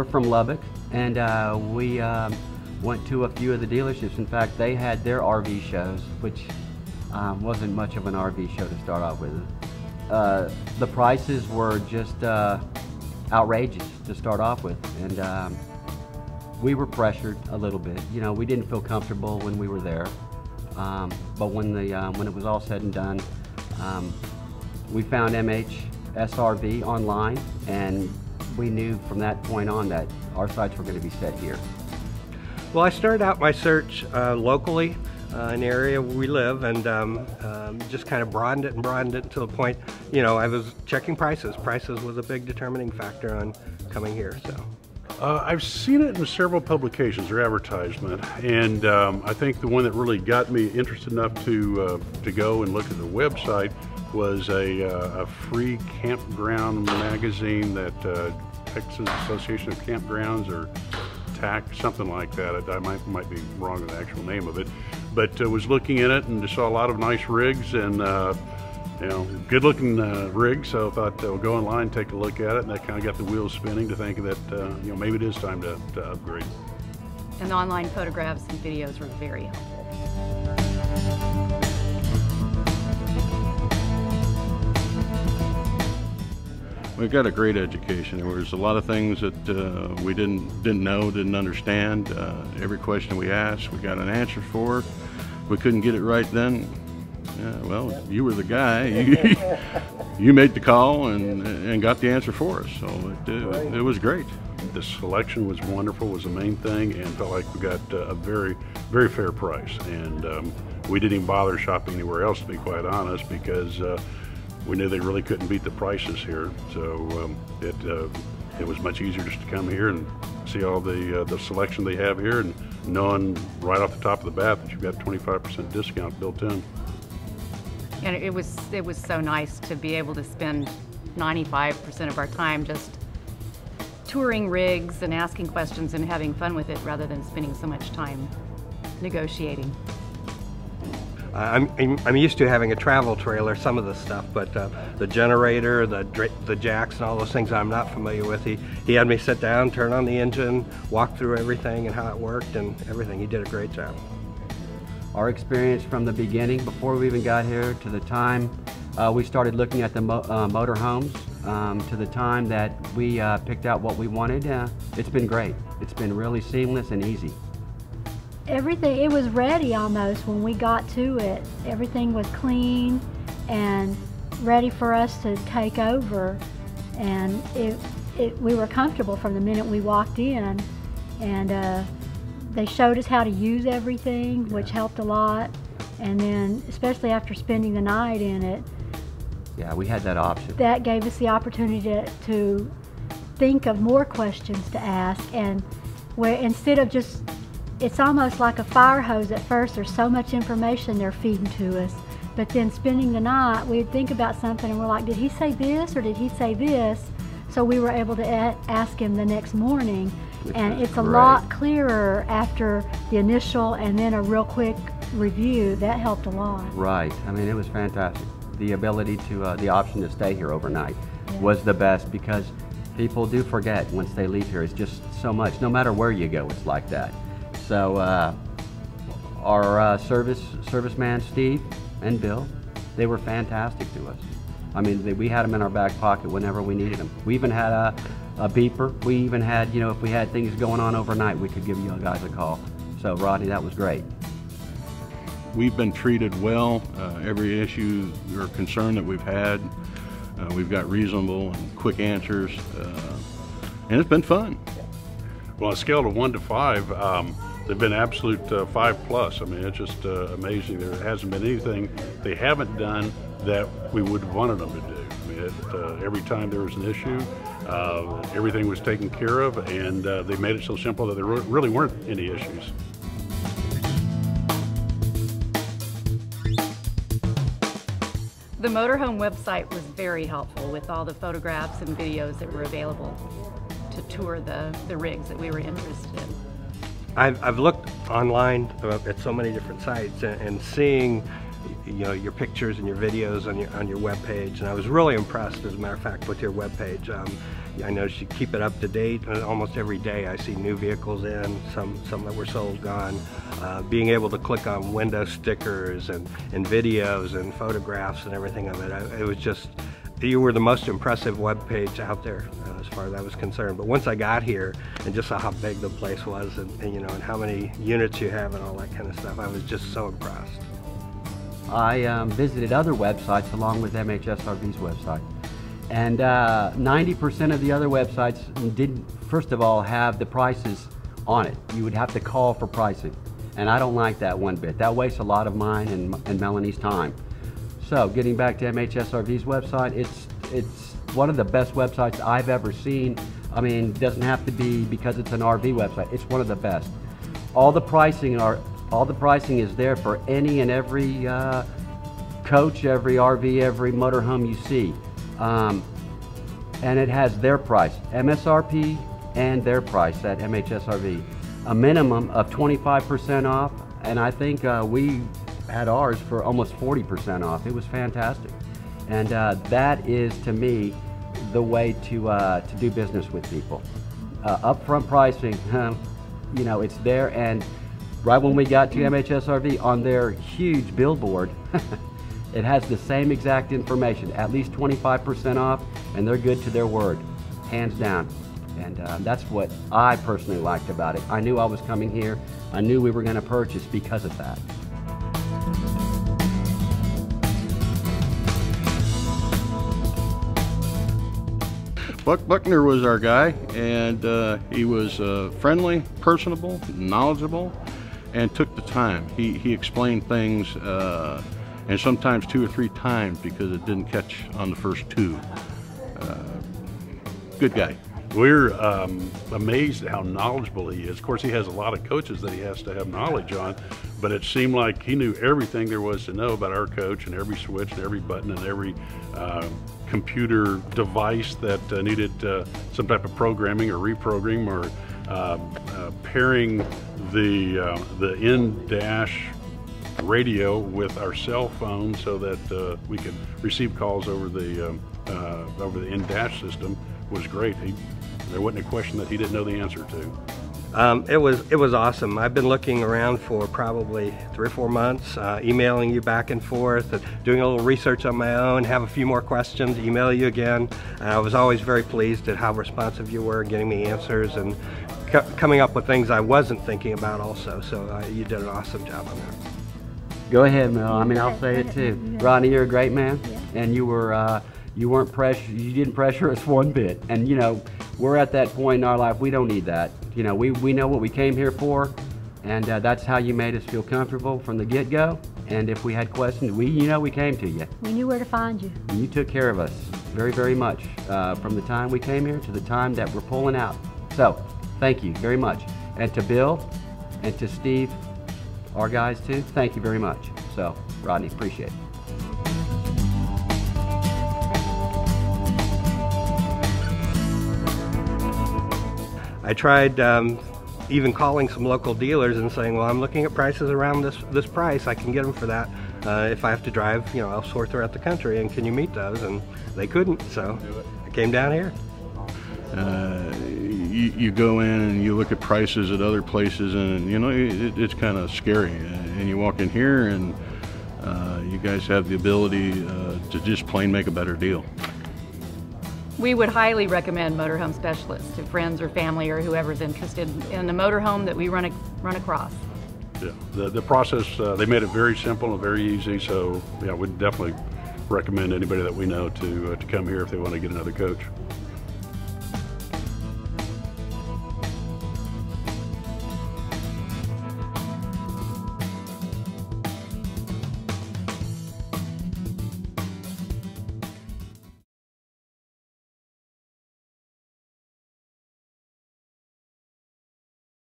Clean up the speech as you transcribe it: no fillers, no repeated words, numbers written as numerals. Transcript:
from Lubbock, and we went to a few of the dealerships. In fact, they had their RV shows, which wasn't much of an RV show to start off with. The prices were just outrageous to start off with, and we were pressured a little bit. You know, we didn't feel comfortable when we were there, but when it was all said and done, we found MHSRV online, and we knew from that point on that our sights were going to be set here. Well, I started out my search locally in the area where we live, and just kind of broadened it to the point, you know, I was checking prices. Prices was a big determining factor on coming here. So I've seen it in several publications or advertisement, and I think the one that really got me interested enough to go and look at the website was a free campground magazine that Texas Association of Campgrounds, or TAC, something like that. I might be wrong on the actual name of it, but was looking at it and just saw a lot of nice rigs and you know, good-looking rigs. So I thought we'll go online and take a look at it, and that kind of got the wheels spinning to think that you know, maybe it is time to upgrade. And the online photographs and videos were very helpful. We've got a great education. There was a lot of things that we didn't know, didn't understand. Every question we asked, we got an answer for. We couldn't get it right then. Well, you were the guy. You made the call and got the answer for us. So it was great. The selection was wonderful, was the main thing, and felt like we got a very, very fair price. And we didn't even bother shopping anywhere else, to be quite honest, because we knew they really couldn't beat the prices here. So it was much easier just to come here and see all the selection they have here, and knowing right off the top of the bat that you've got 25% discount built in. And it was so nice to be able to spend 95% of our time just touring rigs and asking questions and having fun with it, rather than spending so much time negotiating. I'm used to having a travel trailer, some of the stuff, but the generator, the jacks, and all those things I'm not familiar with. He had me sit down, turn on the engine, walk through everything and how it worked and everything. He did a great job. Our experience from the beginning, before we even got here, to the time we started looking at the motor homes, to the time that we picked out what we wanted, it's been great. It's been really seamless and easy. Everything, it was ready almost when we got to it. Everything was clean and ready for us to take over, and we were comfortable from the minute we walked in, and they showed us how to use everything, which helped a lot. And then, especially after spending the night in it, yeah, we had that option. That gave us the opportunity to think of more questions to ask, and where instead of just, it's almost like a fire hose at first. There's so much information they're feeding to us, but then spending the night, we'd think about something and we're like, did he say this or did he say this? So we were able to ask him the next morning, and it's a lot clearer after the initial and then a real quick review. That helped a lot. Right. I mean, it was fantastic. The ability to, the option to stay here overnight was the best, because people do forget once they leave here. It's just so much. No matter where you go, it's like that. So our serviceman Steve and Bill, they were fantastic to us. I mean, we had them in our back pocket whenever we needed them. We even had a beeper. We even had, you know, if we had things going on overnight, we could give you guys a call. So Rodney, that was great. We've been treated well. Every issue or concern that we've had, we've got reasonable and quick answers, and it's been fun. Well, on a scale of 1 to 5, they've been absolute 5+. I mean, it's just amazing. There hasn't been anything they haven't done that we would have wanted them to do. I mean, every time there was an issue, everything was taken care of, and they made it so simple that there really weren't any issues. The motorhome website was very helpful with all the photographs and videos that were available to tour the rigs that we were interested in. I've looked online at so many different sites, and seeing, you know, your pictures and your videos on your web page, and I was really impressed, as a matter of fact, with your web page. I noticed you keep it up to date, and almost every day I see new vehicles in, some that were sold, gone. Being able to click on window stickers and videos and photographs and everything of it, it was just, you were the most impressive web page out there as far as I was concerned. But once I got here and just saw how big the place was, and you know, and how many units you have and all that kind of stuff, I was just so impressed. I visited other websites along with MHSRV's website, and 90% of the other websites didn't, first of all, have the prices on it. You would have to call for pricing, and I don't like that one bit. That wastes a lot of mine and Melanie's time. So getting back to MHSRV's website, it's one of the best websites I've ever seen. I mean, it doesn't have to be because it's an RV website. It's one of the best. All the pricing is there for any and every coach, every RV, every motorhome you see. And it has their price, MSRP and their price at MHSRV. A minimum of 25% off, and I think we had ours for almost 40% off. It was fantastic. And that is, to me, the way to do business with people. Upfront pricing, you know, it's there, and right when we got to MHSRV, on their huge billboard, it has the same exact information, at least 25% off, and they're good to their word, hands down. And that's what I personally liked about it. I knew I was coming here. I knew we were going to purchase because of that. Buckner was our guy, and he was friendly, personable, knowledgeable, and took the time. He explained things, and sometimes 2 or 3 times because it didn't catch on the first 2. Good guy. We're amazed at how knowledgeable he is. Of course, he has a lot of coaches that he has to have knowledge on, but it seemed like he knew everything there was to know about our coach, and every switch and every button and every computer device that needed some type of programming or reprogramming or pairing the in-dash radio with our cell phone so that we could receive calls over the in-dash system was great. There wasn't a question that he didn't know the answer to. It was awesome. I've been looking around for probably 3 or 4 months, emailing you back and forth, and doing a little research on my own, have a few more questions, email you again. I was always very pleased at how responsive you were, getting me answers, and coming up with things I wasn't thinking about also. So you did an awesome job on that. Go ahead, Mel. I mean, I'll say it too. Rodney, you're a great man, and you were you weren't you didn't pressure us one bit. And you know, we're at that point in our life, we don't need that. You know, we know what we came here for, and that's how you made us feel comfortable from the get-go. And if we had questions, we came to you. We knew where to find you. And you took care of us very, very much from the time we came here to the time that we're pulling out. So, thank you very much. And to Bill and to Steve, our guys too, thank you very much. So, Rodney, appreciate it. I tried even calling some local dealers and saying, well, I'm looking at prices around this price. I can get them for that if I have to drive, you know, elsewhere throughout the country, and can you meet those? And they couldn't, so I came down here. You go in and you look at prices at other places, and you know, it's kind of scary. And you walk in here, and you guys have the ability to just plain make a better deal. We would highly recommend Motorhome Specialists to friends or family or whoever's interested in a motorhome that we run across. Yeah, the process, they made it very simple and very easy, so yeah, we'd definitely recommend anybody that we know to come here if they want to get another coach.